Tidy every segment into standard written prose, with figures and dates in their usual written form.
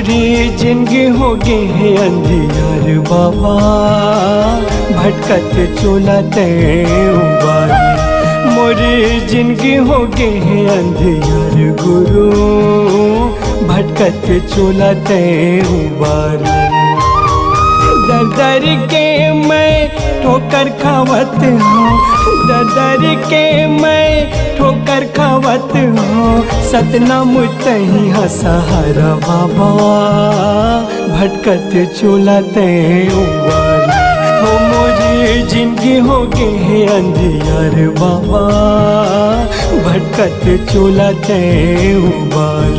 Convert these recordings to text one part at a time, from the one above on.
मोरी जिंदगी हो गई है अंधियार बाबा, भटकत चोला ते उबार। मोरी जिंदगी हो गई है अंधियार गुरु, भटकत चोला ते उबार। दर दर के मैं ठोकर खावत हूँ, दर दर के मैं ठोकर खावत हूँ। सतनाम तही सहारा बाबा, भटकत चोला ते उबार। हो मोरी जिंदगी हो गई है अंधियार बाबा, भटकत चोला ते उबार।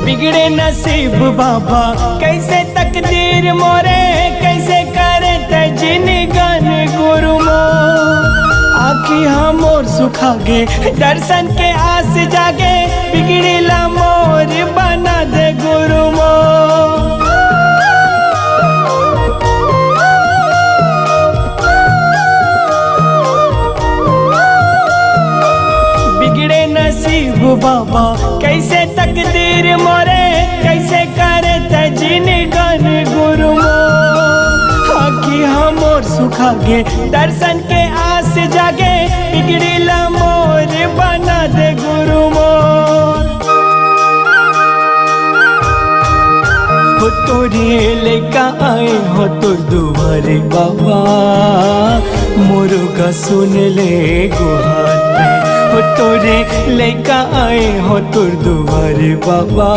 बिगड़े नसीब बाबा कैसे तकदीर मोरे, कैसे करे तजिन गन गुरु मो। आखी हम और सुखागे दर्शन के आस जागे, बिगड़ीला मोर बना दे गुरु मो। बिगड़े नसीब बाबा कैसे तकदीर मोरे, कैसे करे तजिन गन गुरु मो। आखी हम और सुखागे दर्शन के आस जागे, बिगड़ीला मोर बना दे गुरु मोर। हो तोरे लेका आए हो तुर दुआरे बाबा, मोरुगा सुन ले गुहार। हो तोरे लेका आए हो तुर दुआरे बाबा,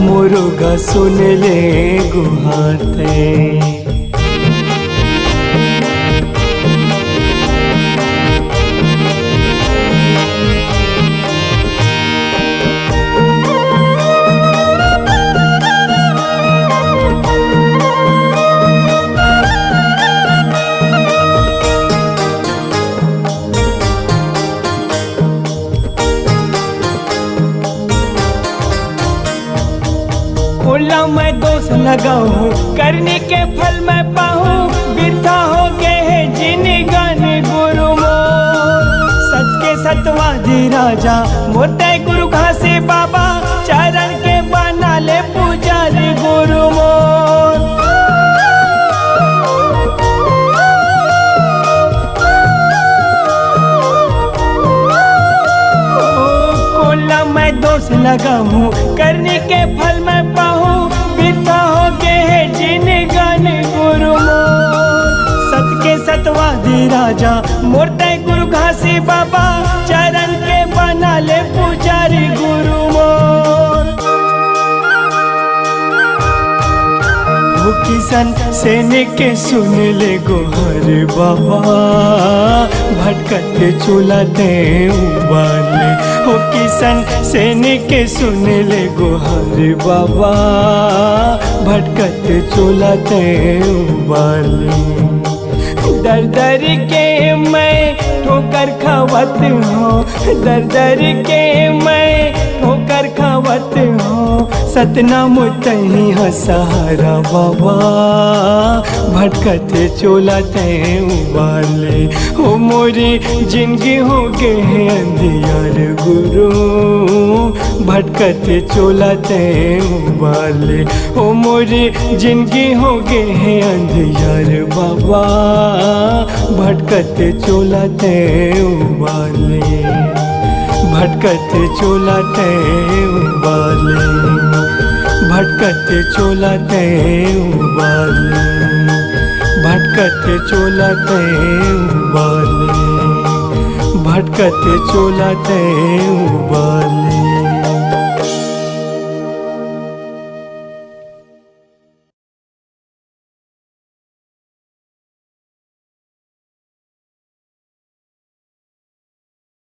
मोरुगा सुन ले गुहाते। बोला मैं दोष लगाऊं, करने के फल मैं पाऊं। बिरथा हो गए है जिन गन गुरु मोर, सच के सतवादी राजा मोते गुरु घासे बाबा। चरण के बना ले पुजारी गुरु मोर। कोला मैं दोष लगाऊं, करने के फल मैं पाऊं। बिरथा हो गए है जिन गन गुरु मोर, सत के सतवादी राजा मोरते गुरु घासी बाबा। चरण के बना ले पुजारी गुरु मोर। हो किसान सैनिक के सुन ले गोहर बाबा, भटकत चोला ते उबार। हो किसान सैनिक के सुन ले गोहर बाबा, भटकत चोला ते उबार। दर दर के मैं ठोकर खावत हूँ, दर दर के मैं ठोकर खावत हूँ। सतनाम तही सहारा बाबा, भटकत चोला ते उबार। हो मोरी जिंदगी हो गए है अंधियार गुरु, भटकत चोला ते उबार। हो मोरी जिंदगी हो गए है अंधियार बाबा, भटकत चोला ते उबार। भटकत चोला ते उबार, भटकत चोला ते उबार। भटकत चोला ते उबार, भटकत चोला ते उबार।